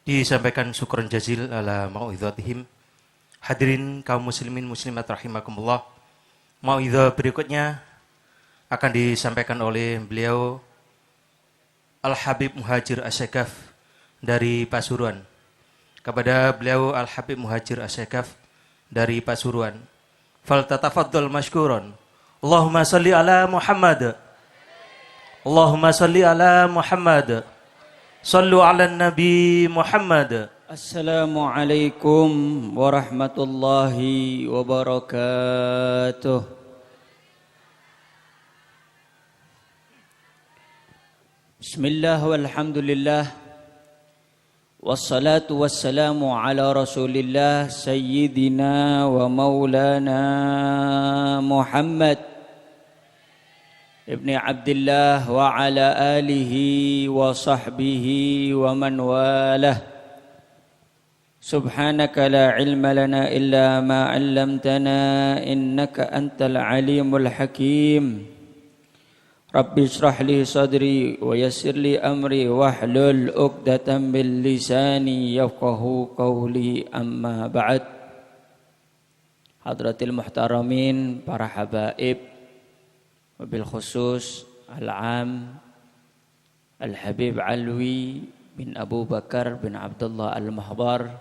Disampaikan syukran jazil ala mau'idhatihim. Hadirin kaum muslimin muslimat rahimakumullah. Mau'idhah berikutnya akan disampaikan oleh beliau Al-Habib Muhajir As-Syekaf dari Pasuruan. Kepada beliau Al-Habib Muhajir As-Syekaf dari Pasuruan. Faltatafaddal mashkuran. Allahumma salli ala Muhammad. Allahumma salli ala Muhammad. Sallu ala Nabi Muhammad. Assalamualaikum warahmatullahi wabarakatuh. Bismillah walhamdulillah. Wassalatu wassalamu ala rasulillah sayyidina wa maulana Muhammad ibni Abdillah wa ala alihi wa sahbihi wa man walah. Subhanaka la ilma lana illa ma 'allamtana innaka antal alimul hakim. Rabbi shrah li sadri wa yassir li amri wahlul 'uqdatam min lisani yafqahu qawli, amma ba'd. Hadratil muhtaramin, para habaib, wabil khusus Al-Am Al-Habib Alwi bin Abu Bakar bin Abdullah Al-Mahbar,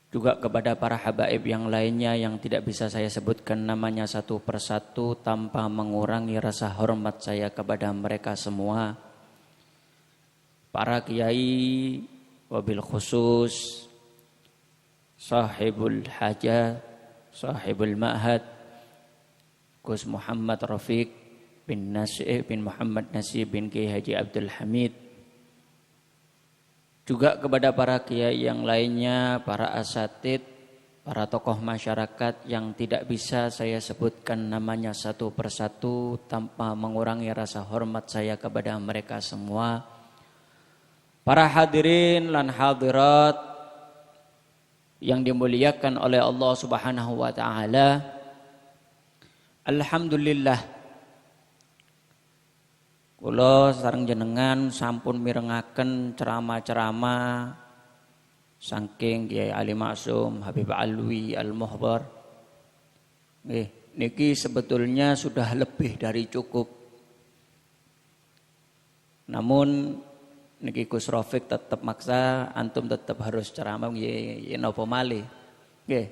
juga kepada para habaib yang lainnya yang tidak bisa saya sebutkan namanya satu persatu tanpa mengurangi rasa hormat saya kepada mereka semua. Para kiai, wabil khusus sahibul hajat, sahibul ma'had Gus Muhammad Rafiq bin Nasib bin Muhammad Nasib bin Kiai Haji Abdul Hamid, juga kepada para kiai yang lainnya, para asatid, para tokoh masyarakat yang tidak bisa saya sebutkan namanya satu persatu tanpa mengurangi rasa hormat saya kepada mereka semua. Para hadirin lan hadirat yang dimuliakan oleh Allah Subhanahu wa taala. Alhamdulillah, kula sareng jenengan sampun mirengaken ceramah-ceramah saking Kiai Ali Maksum Habib Alwi Al-Muhbar. Niki sebetulnya sudah lebih dari cukup. Namun niki Gus Rafiq tetap maksa antum tetap harus ceramah nggih napa malih. Nggih.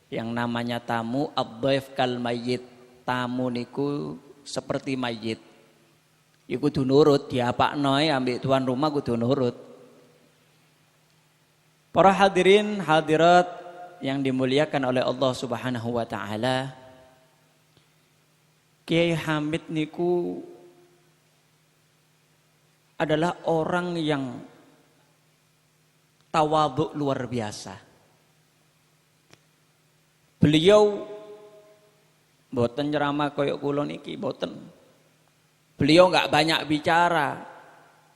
Yang namanya tamu ad-dhaif kal mayyit. Tamu niku seperti mayit. Ya kudu nurut, diapakno ambek tuan rumah kudu nurut. Para hadirin hadirat yang dimuliakan oleh Allah Subhanahu wa taala. Kiai Hamid niku adalah orang yang tawadhu luar biasa. Beliau boten ceramah koyok kula niki, boten. Beliau enggak banyak bicara.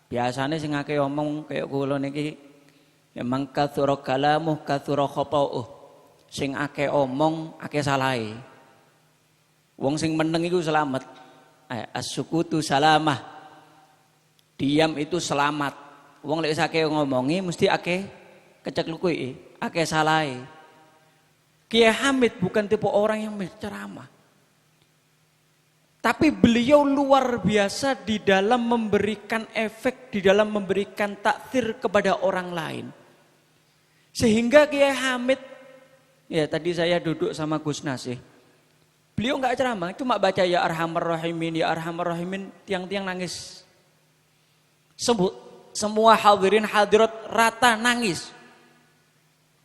Biasanya sing akeh omong koyok kula niki memang katsura kalamuh katsura khata'uh. Sing akeh omong akeh salahe. Wong sing meneng iku selamat. As-sukutu salamah. Diam itu selamat. Wong lek akeh ngomongi mesti akeh kecekluki, akeh salahe. Kiai Hamid bukan tipe orang yang berceramah. Tapi beliau luar biasa di dalam memberikan efek, di dalam memberikan takdir kepada orang lain. Sehingga Kiai Hamid, ya tadi saya duduk sama Gus Nasih. Beliau enggak ceramah, cuma baca ya Arhamar Rahimin, ya Arhamar Rahimin, tiang-tiang nangis. Semua hadirin hadirat rata nangis.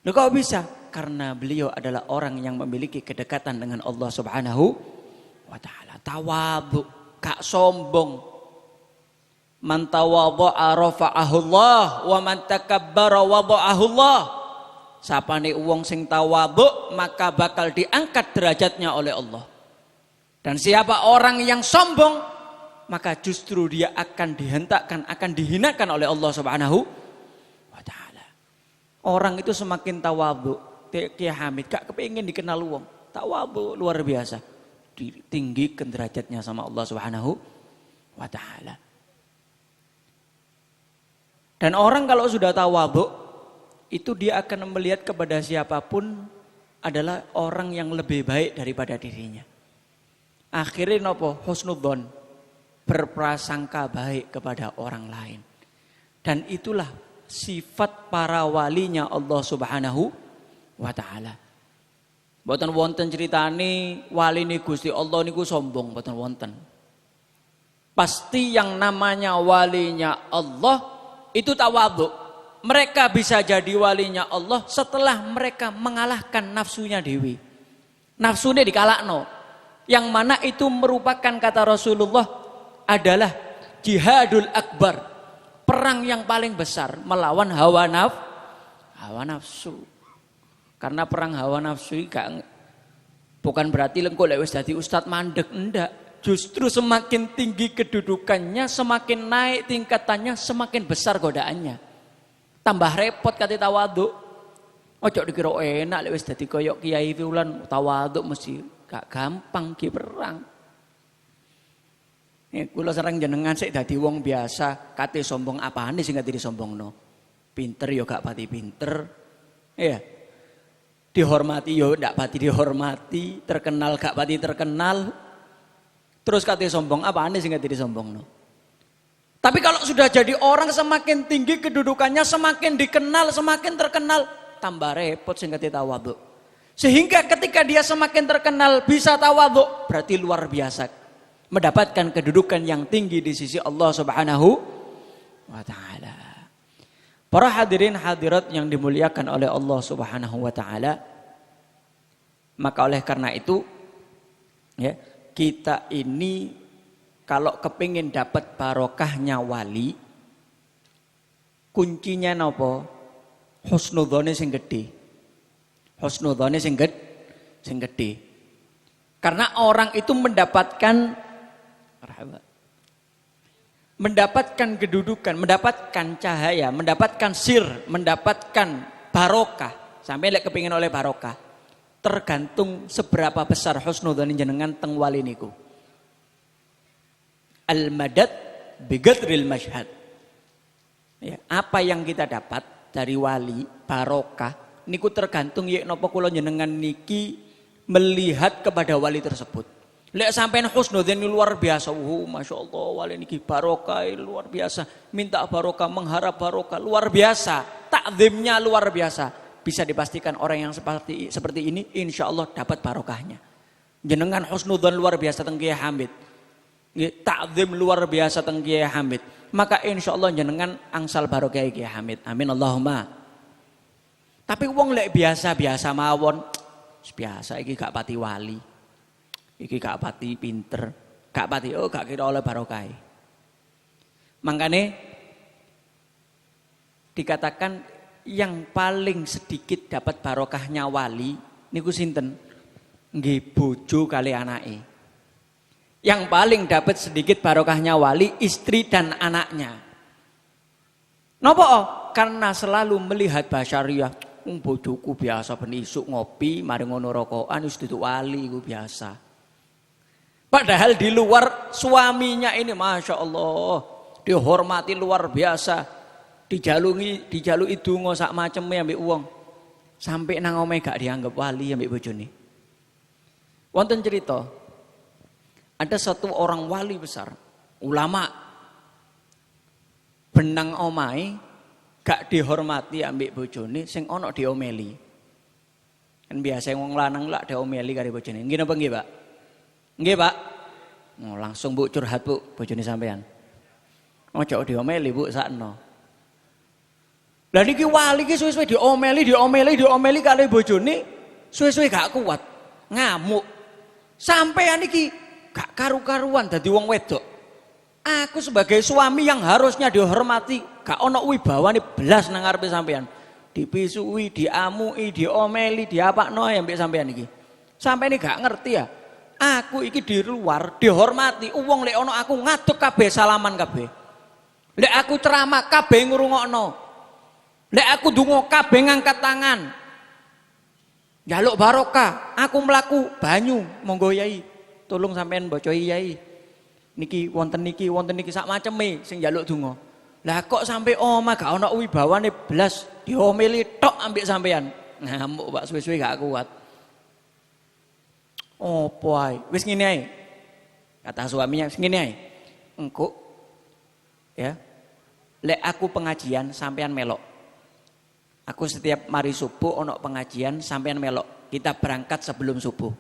Loh kok bisa? Karena beliau adalah orang yang memiliki kedekatan dengan Allah Subhanahu wa ta'ala. Tawadhu, gak sombong. Man tawadha'a rafa'ahullah wa man takabbara wadha'ahullah. Sapane wong sing tawadhu maka bakal diangkat derajatnya oleh Allah. Dan siapa orang yang sombong maka justru dia akan dihentakkan, akan dihinakan oleh Allah Subhanahu wa ta'ala. Orang itu semakin tawadhu, Kiai Hamid gak kepengin dikenal wong. Tawadhu luar biasa. Ditinggikan derajatnya sama Allah Subhanahu wa ta'ala. Dan orang kalau sudah tawadhu, itu dia akan melihat kepada siapapun adalah orang yang lebih baik daripada dirinya. Akhirnya nopo? Husnudzon, berprasangka baik kepada orang lain. Dan itulah sifat para walinya Allah Subhanahu wa taala. Mboten wonten critane waline Gusti Allah niku sombong, mboten wonten. Pasti yang namanya walinya Allah itu tawadhu. Mereka bisa jadi walinya Allah setelah mereka mengalahkan nafsunya dewi. Nafsunya dikalahno. Yang mana itu merupakan kata Rasulullah adalah jihadul akbar. Perang yang paling besar melawan hawa nafsu. Karena perang hawa nafsu bukan berarti lengko lek wis dadi ustaz mandek, enggak. Justru semakin tinggi kedudukannya, semakin naik tingkatannya, semakin besar godaannya. Tambah repot kate tawadhu. Ojo dikira enak lek wis dadi koyok Kiai Fulan tawadhu mesti gak gampang ki perang. Kula sareng jenengan sik dadi wong biasa, kate sombong apane sing gak disombongno. Pinter ya gak pati pinter. Iya. Dihormati ya ndak pati dihormati, terkenal gak pati terkenal. Terus kate sombong apane sing gak disombongno. Tapi kalau sudah jadi orang semakin tinggi kedudukannya, semakin dikenal, semakin terkenal, tambah repot sing kate tawadhu. Sehingga ketika dia semakin terkenal bisa tawadhu, berarti luar biasa. Mendapatkan kedudukan yang tinggi di sisi Allah Subhanahu wa taala. Para hadirin hadirat yang dimuliakan oleh Allah Subhanahu wa taala. Maka oleh karena itu ya, kita ini kalau kepingin dapat barokahnya wali, kuncinya napa? Husnudzone sing gedhe. Husnudzone sing gedhe. Karena orang itu mendapatkan kedudukan, mendapatkan cahaya, mendapatkan sir, mendapatkan barokah. Sampai lek kepingin oleh barokah, tergantung seberapa besar husnudzon jenengan teng wali niku. Al-madad bigadril masyhad. Ya, apa yang kita dapat dari wali barokah niku tergantung yek napa kula jenengan niki melihat kepada wali tersebut. Lek sampean husnudzon luar biasa, Masya Allah wali niki barokah luar biasa, minta barokah, mengharap barokah luar biasa, takzimnya luar biasa. Bisa dipastikan orang yang seperti ini insya Allah dapat barokahnya. Jenengan husnudzon luar biasa teng Kiai Hamid, takzim luar biasa teng Kiai Hamid, maka insya Allah jenengan angsal barokah Kiai Hamid. Amin Allahumma. Tapi wong lek biasa-biasa mawon, biasa iki gak pati wali, iki gak pati pinter, gak pati gak kira oleh barokah. Makanya dikatakan yang paling sedikit dapat barokahnya wali niku sinten? Nggih bojo kali anake. Yang paling dapat sedikit barokahnya wali istri dan anaknya. Napa? Karena selalu melihat basyariah. Bojoku biasa ben isuk ngopi, mari ngono rokokan wis duduk wali iku biasa. Padahal di luar suaminya ini Masya Allah dihormati luar biasa, dijaluki donga sak maceme ambek wong. Sampai nang omahe gak dianggap wali ambek bojone. Wonten cerita, ada satu orang wali besar, ulama, benang omahe gak dihormati ambek bojone, sing ana diomeli. Kan biasa wong lanang lak diomeli karo bojone. Nggih napa nggih, Pak? Nggih, Pak. Oh, langsung Bu curhat, Bu, bojone sampean. Ojo diomeli, Bu, sakno. Lah niki wali ki suwe-suwe diomeli karo bojone, suwe-suwe gak kuat, ngamuk. Sampean iki gak karu-karuan dadi wong wedok. Aku sebagai suami yang harusnya dihormati, gak ono wibawane belas nang ngarepe sampean. Dipisui, diamui, diomeli, diapakno ya mbek sampean iki. Sampeyan iki gak ngerti ya. Aku iki di luar dihormati, wong lek ono aku ngaduk kabeh salaman kabeh. Lek aku ceramah kabeh ngrungokno. Lek aku ndonga kabeh ngangkat tangan. Njaluk barokah, aku mlaku banyu, monggo Yai. Tolong sampean bocoi Yai. Niki wonten niki sak maceme sing njaluk donga. Lah kok sampai omah gak ono wibawane blas, diomeli tok ambek sampean. Ngamuk Pak suwe-suwe gak kuat. Opo ae? Wis ngene ae. Kata suaminya wis ngene ae. Engko ya. Lek aku pengajian sampean melok. Aku setiap mari subuh ono pengajian sampean melok. Kita berangkat sebelum subuh.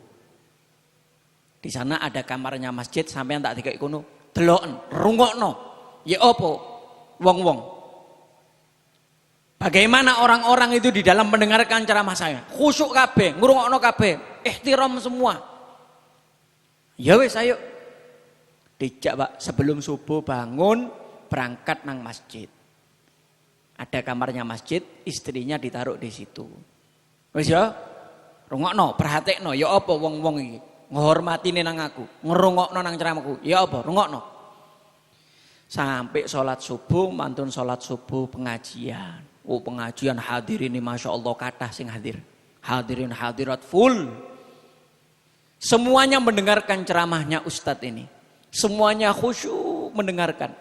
Di sana ada kamarnya masjid sampean tak dikek kono. Deloken, rungokno. Ya opo? Wong-wong. Bagaimana orang-orang itu di dalam mendengarkan ceramah saya? Khusyuk kabeh, ngrungokno kabeh, ihtiram semua. Ya wis ayo. Dijak Pak, sebelum subuh bangun berangkat nang masjid. Ada kamarnya masjid, istrinya ditaruh di situ. Wis ya. Rungokno, perhatekno, ya apa wong-wong iki? Ngehormatine nang aku, ngrungokno nang ceramahku. Ya apa? Rungokno. Sampai sholat subuh, mantun sholat subuh pengajian. Oh pengajian hadirin ini Masya Allah kathah sing hadir. Hadirin hadirat full. Semuanya mendengarkan ceramahnya Ustadz ini. Semuanya khusyuk mendengarkan.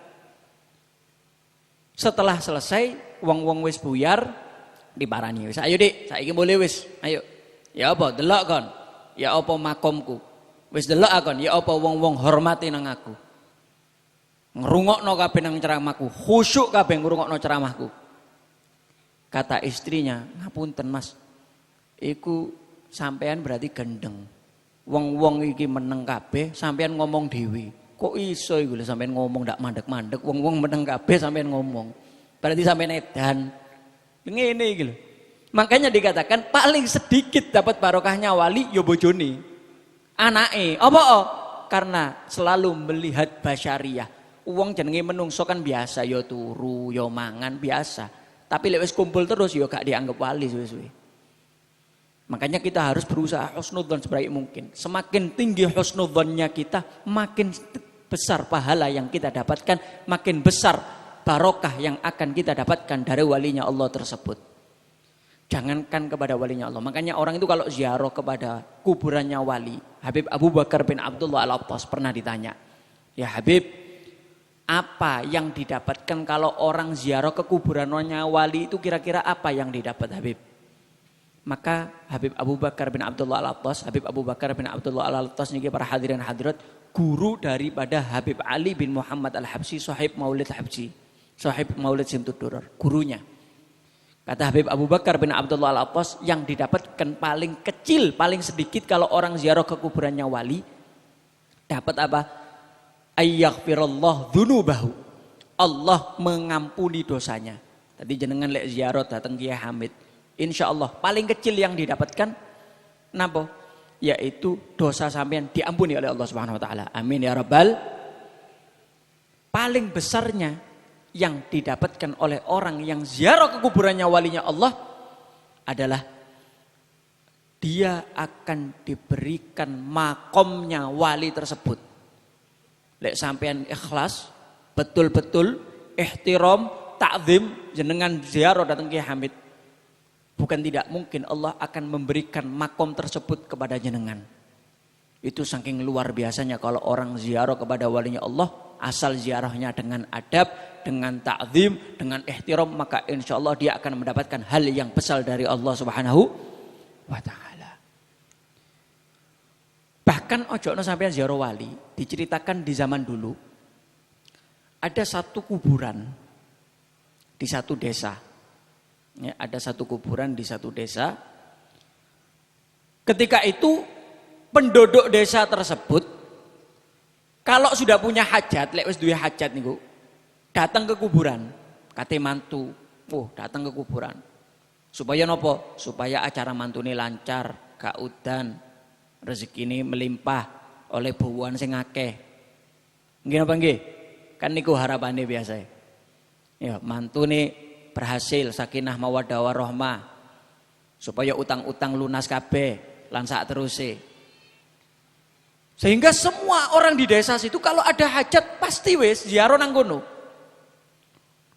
Setelah selesai, wong-wong wis buyar, diparani wis. Ayo Dik, saiki boleh wis. Ayo. Ya apa delok kon? Ya apa makomku? Wis delok akon, ya apa wong-wong hormati nang aku. Ngerungokno kabeh nang ceramahku, khusyuk kabeh ngrungokno ceramahku. Kata istrinya, ngapunten Mas, iku sampean berarti gendeng. Wong-wong iki meneng kabeh, sampean ngomong dhewe. Kok iso iku lho sampean ngomong ndak mandek-mandek, wong-wong meneng kabeh sampean ngomong. Berarti sampean edan. Ngene iki lho. Makanya dikatakan paling sedikit dapat barokahnya wali ya bojone. Anake, apa? Karena selalu melihat basyariah. Uang jenenge menungso kan biasa, ya turu, ya mangan biasa. Tapi lek wis kumpul terus ya gak dianggap wali suwe-suwe. Makanya kita harus berusaha husnudzon sebaik mungkin. Semakin tinggi husnudzonnya kita, makin besar pahala yang kita dapatkan, makin besar barokah yang akan kita dapatkan dari walinya Allah tersebut. Jangankan kepada walinya Allah. Makanya orang itu kalau ziarah kepada kuburannya wali, Habib Abu Bakar bin Abdullah Al-Attas pernah ditanya, "Ya Habib, apa yang didapatkan kalau orang ziarah ke kuburannya wali itu kira-kira apa yang didapat Habib?" Maka Habib Abu Bakar bin Abdullah Al-Attas, Habib Abu Bakar bin Abdullah Al-Attas niki para hadirin hadirat, guru daripada Habib Ali bin Muhammad Al-Habsyi, Sahib Maulid Habsyi, Sahib Maulid Simtud Duror, gurunya. Kata Habib Abu Bakar bin Abdullah Al-Attas, yang didapatkan paling kecil, paling sedikit kalau orang ziarah ke kuburannya wali, dapat apa? Ayyaghfirallah dzunubahu. Allah mengampuni dosanya. Tadi jenengan lek ziarah datang Kiai Hamid, insyaallah paling kecil yang didapatkan napa? Yaitu dosa sampean diampuni oleh Allah Subhanahu wa taala. Amin ya rabbal. Paling besarnya yang didapatkan oleh orang yang ziarah ke kuburannya walinya Allah adalah dia akan diberikan makomnya wali tersebut. Lek sampean ikhlas, betul-betul ihtiram, ta'zim jenengan ziarah datang Kiai Hamid, bukan tidak mungkin Allah akan memberikan makom tersebut kepada jenengan. Itu saking luar biasanya kalau orang ziarah kepada walinya Allah, asal ziarahnya dengan adab, dengan ta'zim, dengan ihtiram, maka insya Allah dia akan mendapatkan hal yang besar dari Allah Subhanahu wa ta'ala. Bahkan ojokno sampean ziarah wali, diceritakan di zaman dulu ada satu kuburan di satu desa. Ya, ada satu kuburan di satu desa. Ketika itu penduduk desa tersebut kalau sudah punya hajat, lek wis duwe hajat niku, datang ke kuburan, kate mantu, datang ke kuburan. Supaya nopo? Supaya acara mantune lancar, gak udan, rezekine melimpah oleh buwan sing akeh. Nggih napa nggih? Kan niku harapane biasa. Ya, mantune berhasil sakinah mawaddah warahmah. Supaya utang-utang lunas kabeh lan sak teruse. Sehingga semua orang di desa situ kalau ada hajat pasti wis ziarah nang kono.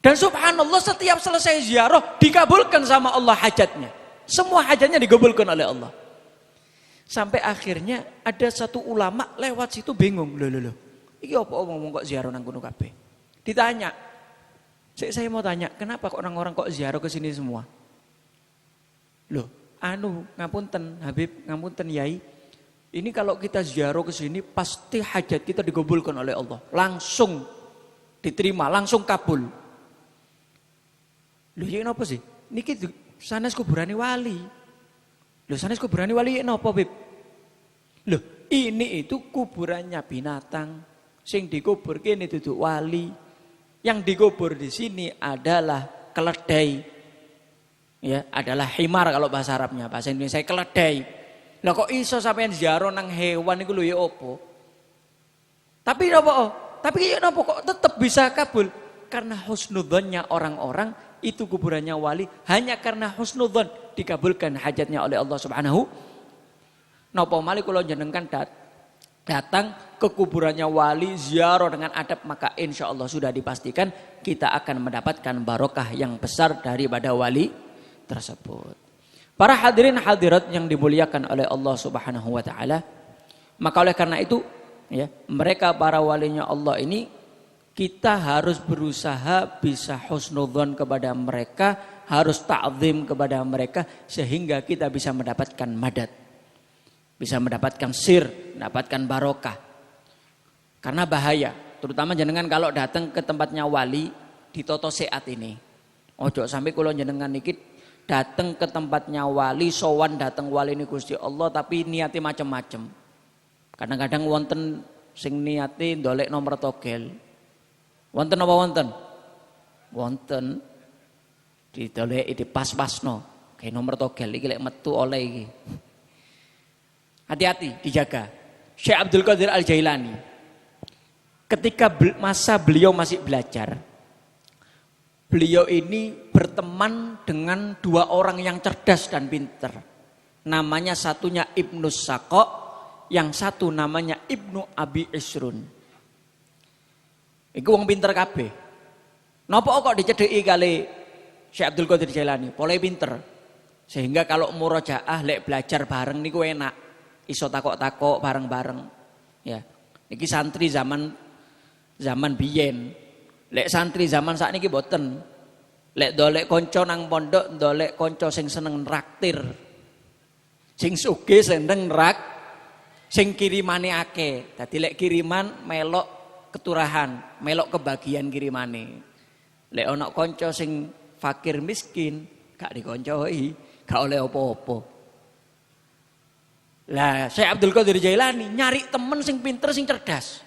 Dan subhanallah setiap selesai ziarah dikabulkan sama Allah hajatnya. Semua hajatnya dikabulkan oleh Allah. Sampai akhirnya ada satu ulama lewat situ bingung. Loh. Iki apa ngomong kok ziarah nang kono kabeh? Ditanya. Saya mau tanya, kenapa kok orang-orang kok ziarah ke sini semua? Loh, ngapunten Habib, ngapunten Yai. Ini kalau kita ziarah ke sini pasti hajat kita digabulkan oleh Allah. Langsung diterima, langsung kabul. Loh, ya kenapa sih? Niki sanes kuburane wali. Loh, sanes kuburane wali napa, Bib? Loh, ini itu kuburannya binatang. Sing dikubur kene duduk wali. Yang dikubur di sini adalah keledai. Ya, adalah himar kalau bahasa Arabnya. Bahasa Indonesia keledai. Lah kok iso sampean ziarah nang hewan iku lho ya opo? Tapi napa? Tapi ya napa kok tetap bisa kabul? Karena husnudzonnya orang-orang itu kuburannya wali hanya karena husnudzon dikabulkan hajatnya oleh Allah Subhanahu. Napa malih kula jenengan datang ke kuburannya wali ziarah dengan adab, maka insya Allah sudah dipastikan kita akan mendapatkan barokah yang besar daripada wali tersebut. Para hadirin hadirat yang dimuliakan oleh Allah Subhanahu wa taala, maka oleh karena itu ya, mereka para walinya Allah ini kita harus berusaha bisa husnudzon kepada mereka, harus ta'zim kepada mereka sehingga kita bisa mendapatkan madad. Bisa mendapatkan sir, mendapatkan barokah. Karena bahaya, terutama jenengan kalau datang ke tempatnya wali ditoto seat ini. Ojo sampai kula jenengan niki datang ke tempatnya wali, sowan datang wali ini Gusti Allah tapi niati macam-macam. Kadang-kadang wonten sing niati ndolek nomor togel. Wonten apa wonten? Wonten didoleki dipas-pasno. Kayak nomor togel iki lek metu oleh iki. Hati-hati, dijaga. Syekh Abdul Qadir Al-Jailani ketika masa beliau masih belajar, beliau ini berteman dengan dua orang yang cerdas dan pintar. Namanya satunya Ibnu Saqo, yang satu namanya Ibnu Abi Isrun. Iku wong pinter kabeh. Napa kok dicedheki kali Syekh Abdul Qadir Jailani? Pole pinter. Sehingga kalau murojaah lek belajar bareng niku enak. Iso takok-takok bareng-bareng. Ya. Niki santri zaman biyen. Lek santri zaman sakniki boten. Lek dolek kanca nang pondok, dolek kanca sing seneng nraktir. Sing sugih seneng sing kirimane akeh. Dadi lek kiriman melok keturahan, melok kebagian kirimane. Lek ana kanca sing fakir miskin, gak dikoncoi, gak oleh apa-apa. Lah, Syekh Abdul Qadir Jailani nyari temen sing pinter, sing cerdas.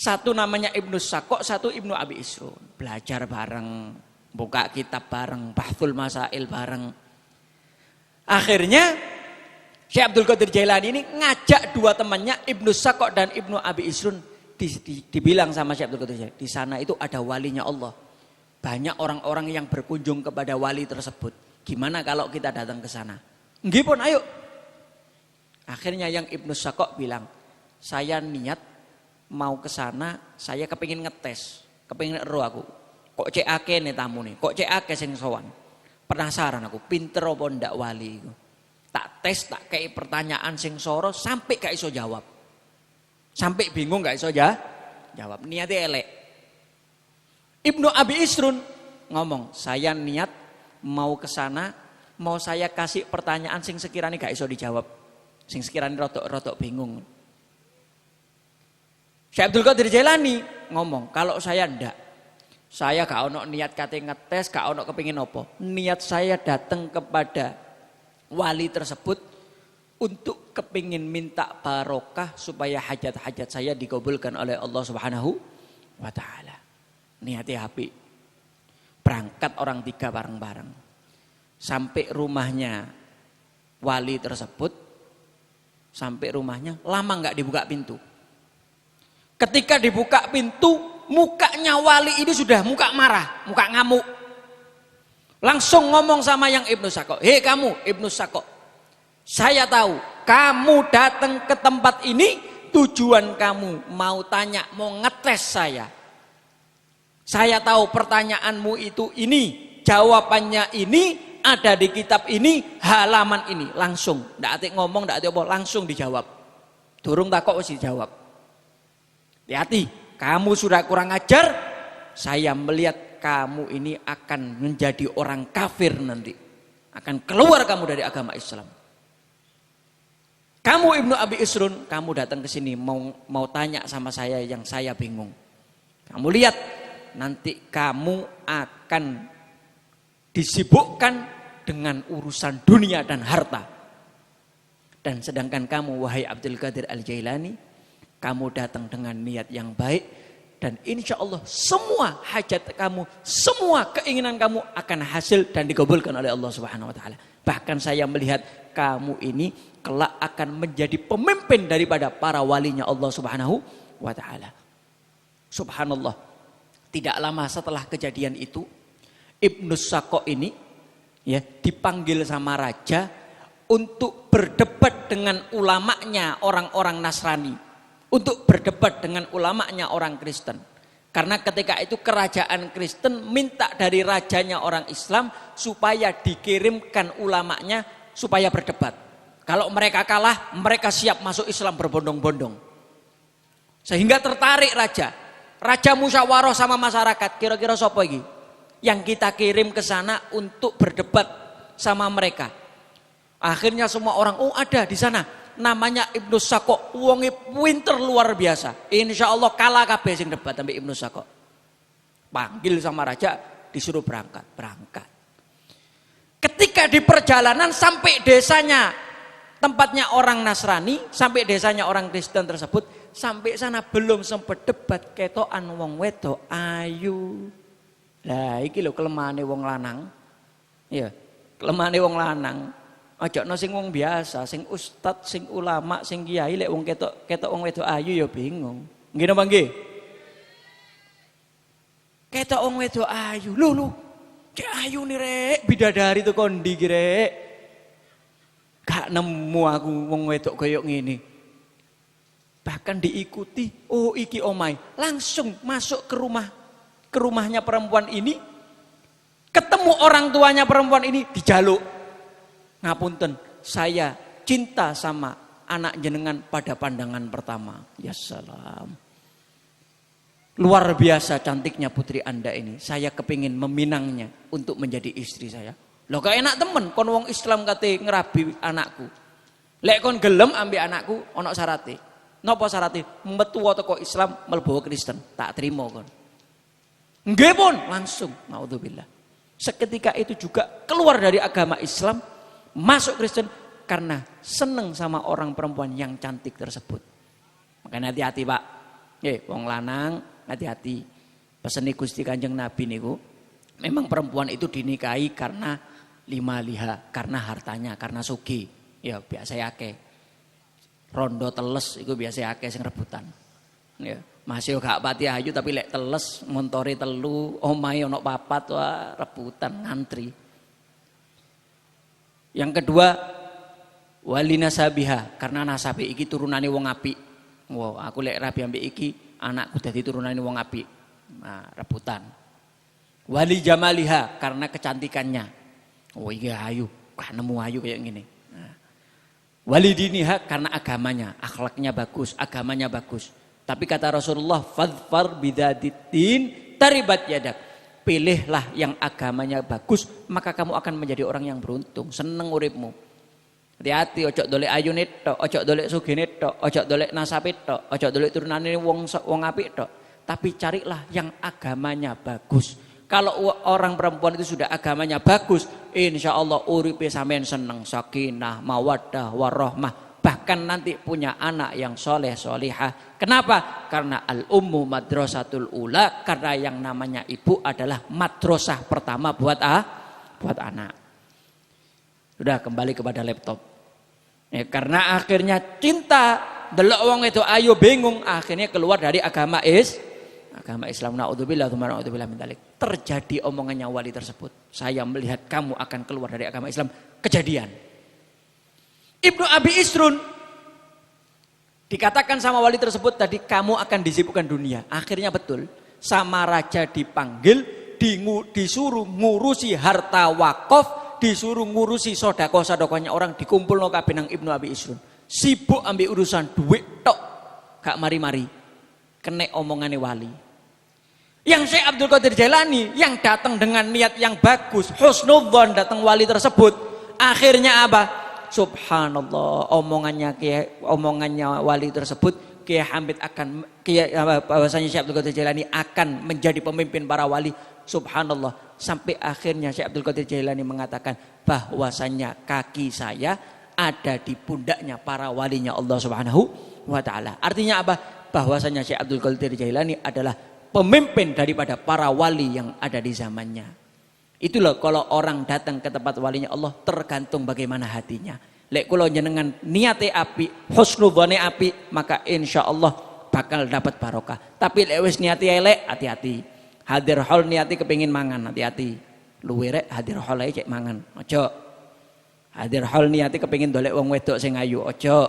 Satu namanya Ibnu Saqo, satu Ibnu Abi Isrun. Belajar bareng, buka kitab bareng, bahthul masail bareng. Akhirnya Syekh Abdul Qadir Jailani ini ngajak dua temannya Ibnu Saqo dan Ibnu Abi Isrun. Dibilang sama Syekh Abdul Qadir Jailani, di sana itu ada walinya Allah. Banyak orang-orang yang berkunjung kepada wali tersebut. Gimana kalau kita datang ke sana? Nggih pun, ayo. Akhirnya yang Ibnu Saqo bilang, saya niat mau ke sana, saya kepingin ngetes, kepingin ero aku. Kok cek akeh nih tamu nih, kok cek akeh sing sowan. Penasaran aku, pinter apa ndak wali iku. Tak tes, tak kei pertanyaan sing soro sampai gak iso jawab. Sampai bingung gak iso jawab. Niatnya elek. Ibnu Abi Isrun ngomong, saya niat mau ke sana, mau saya kasih pertanyaan sing sekiranya gak iso dijawab. Sing sekiranya rotok bingung. Syekh Abdul Qadir Jailani ngomong, kalau saya ndak, saya gak ono niat kate ngetes, gak ono kepingin apa. Niat saya datang kepada wali tersebut untuk kepingin minta barokah supaya hajat-hajat saya dikabulkan oleh Allah Subhanahu wa taala. Niatnya api. Berangkat orang tiga bareng-bareng. Sampai rumahnya wali tersebut, sampai rumahnya lama nggak dibuka pintu. Ketika dibuka pintu, mukanya wali ini sudah muka marah, muka ngamuk. Langsung ngomong sama yang Ibnu Saqo, hei kamu Ibnu Saqo, saya tahu kamu datang ke tempat ini tujuan kamu mau tanya, mau ngetes saya. Saya tahu pertanyaanmu itu ini, jawabannya ini, ada di kitab ini, halaman ini. Langsung, ndak atik ngomong, ndak atik apa, langsung dijawab. Durung takok wis dijawab. Hati-hati, kamu sudah kurang ajar. Saya melihat kamu ini akan menjadi orang kafir nanti. Akan keluar kamu dari agama Islam. Kamu Ibnu Abi Isrun, kamu datang ke sini mau tanya sama saya yang saya bingung. Kamu lihat, nanti kamu akan disibukkan dengan urusan dunia dan harta. Dan sedangkan kamu, wahai Abdul Qadir Al-Jailani, kamu datang dengan niat yang baik, dan insya Allah semua hajat kamu, semua keinginan kamu akan hasil dan dikabulkan oleh Allah Subhanahu Wa Taala. Bahkan saya melihat kamu ini kelak akan menjadi pemimpin daripada para walinya Allah Subhanahu Wa Taala. Subhanallah. Tidak lama setelah kejadian itu, Ibnu Sako ini ya dipanggil sama raja untuk berdebat dengan ulamanya orang-orang Nasrani, untuk berdebat dengan ulamanya orang Kristen. Karena ketika itu kerajaan Kristen minta dari rajanya orang Islam supaya dikirimkan ulamanya supaya berdebat. Kalau mereka kalah, mereka siap masuk Islam berbondong-bondong. Sehingga tertarik raja. Raja musyawarah sama masyarakat, kira-kira siapa ini yang kita kirim ke sana untuk berdebat sama mereka. Akhirnya semua orang, oh ada di sana, namanya Ibnu Sako, wonge pinter luar biasa. Insya Allah kalah kabeh sing debat sampai Ibnu Sako. Panggil sama raja, disuruh berangkat. Ketika di perjalanan sampai desanya, tempatnya orang Nasrani, sampai desanya orang Kristen tersebut, sampai sana belum sempat debat, ketokan wong wedok ayu. Lah iki lho kelemahane wong lanang. Ya, kelemahane wong lanang. Ajakno sing wong biasa, sing ustad, sing ulama, sing kiai lek wong ketok wong wedok ayu ya bingung. Nggih napa nggih? Ketok wong wedok ayu. Lho, cek ayu nih rek, bidadari tuh kondi ki rek. Gak nemu aku wong wedok koyo ngene. Bahkan diikuti, oh iki omai, langsung masuk ke rumahnya perempuan ini, ketemu orang tuanya perempuan ini, dijaluk. Ngapunten, saya cinta sama anak jenengan pada pandangan pertama. Ya salam. Luar biasa cantiknya putri Anda ini. Saya kepingin meminangnya untuk menjadi istri saya. Loh gak enak temen, kon wong Islam kate ngerabi anakku. Lek kon gelem ambil anakku, ono syarate. Napa syarate? Metu teko Islam mlebu Kristen, tak terima kon. Nggih pun, langsung. Naudzubillah. Seketika itu juga keluar dari agama Islam, masuk Kristen karena seneng sama orang perempuan yang cantik tersebut. Makanya hati-hati Pak. Wong lanang hati-hati. Peseni Gusti Kanjeng Nabi niku, memang perempuan itu dinikahi karena lima liha, karena hartanya, karena sugih. Ya biasa akeh. Rondo teles itu biasa akeh sing rebutan. Ya, masih gak pati ayu tapi lek teles montore telu, omahe ono papat wah rebutan ngantri. Yang kedua, wali nasabiha, karena nasabe iki turunane wong apik. Wow, aku lek rabi ambek iki, anakku dadi turunane wong apik. Nah, rebutan. Wali jamaliha, karena kecantikannya. Oh iya ayu, gak nemu ayu kayak gini. Nah. Wali diniha, karena agamanya, akhlaknya bagus, agamanya bagus. Tapi kata Rasulullah, fadfar bidaditin taribat yadak. Pilihlah yang agamanya bagus, maka kamu akan menjadi orang yang beruntung, seneng uripmu. Hati-hati, ojo dolek ayune tok, ojo dolek sugine tok, ojo dolek nasabe tok, ojo dolek turunane wong apik tok. Tapi carilah yang agamanya bagus. Kalau orang perempuan itu sudah agamanya bagus, insya Allah uripe sampean seneng, sakinah, mawaddah, warahmah. Bahkan nanti punya anak yang soleh solihah. Kenapa? Karena al-ummu madrasatul ula. Karena yang namanya ibu adalah madrasah pertama buat anak. Sudah kembali kepada laptop. Ya, karena akhirnya cinta delok wong itu ayo bingung, akhirnya keluar dari agama Islam. Naudzubillah min dzalik. Terjadi omongannya wali tersebut. Saya melihat kamu akan keluar dari agama Islam. Kejadian. Ibnu Abi Isrun dikatakan sama wali tersebut tadi, kamu akan disibukkan dunia. Akhirnya betul, sama raja dipanggil, disuruh ngurusi harta wakaf, disuruh ngurusi sedekah-sedekahnya orang, dikumpulno kabeh nang Ibnu Abi Isrun. Sibuk ambil urusan duit tok, gak mari-mari. Kena omongane wali. Yang Syekh Abdul Qadir Jailani yang datang dengan niat yang bagus, husnudzon datang wali tersebut, akhirnya apa? Subhanallah, omongannya wali tersebut, Kiai Hamid akan bahwasanya Syekh Abdul Qadir Jailani akan menjadi pemimpin para wali. Subhanallah, sampai akhirnya Syekh Abdul Qadir Jailani mengatakan bahwasanya kaki saya ada di pundaknya para walinya Allah Subhanahu wa taala. Artinya apa? Bahwasanya Syekh Abdul Qadir Jailani adalah pemimpin daripada para wali yang ada di zamannya. Itulah kalau orang datang ke tempat walinya Allah tergantung bagaimana hatinya. Lek kula jenengan niate api, husnudzone api, maka insya Allah bakal dapat barokah. Tapi lek wis niati elek, hati-hati. Hadir hol niati kepingin mangan, hati-hati. Luwe rek hadir hol ae cek mangan, ojo. Hadir hol niati kepingin dolek wong wedok sing ayu, ojo.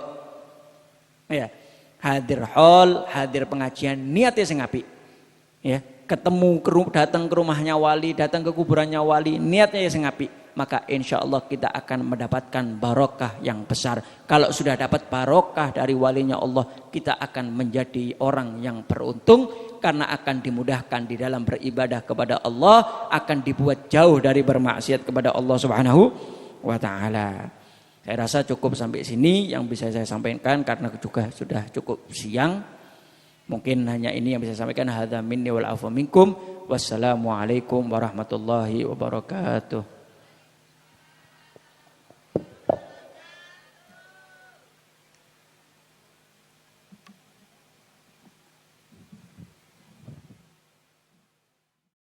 Ya. Hadir hol, hadir pengajian niate sing apik. Ya, ketemu datang ke rumahnya wali, datang ke kuburannya wali, niatnya ya sing apik, maka insya Allah kita akan mendapatkan barokah yang besar. Kalau sudah dapat barokah dari walinya Allah, kita akan menjadi orang yang beruntung karena akan dimudahkan di dalam beribadah kepada Allah, akan dibuat jauh dari bermaksiat kepada Allah Subhanahu wa taala. Saya rasa cukup sampai sini yang bisa saya sampaikan karena juga sudah cukup siang. Mungkin hanya ini yang bisa saya sampaikan. Hadza minni wal afu minkum. Wassalamualaikum warahmatullahi wabarakatuh.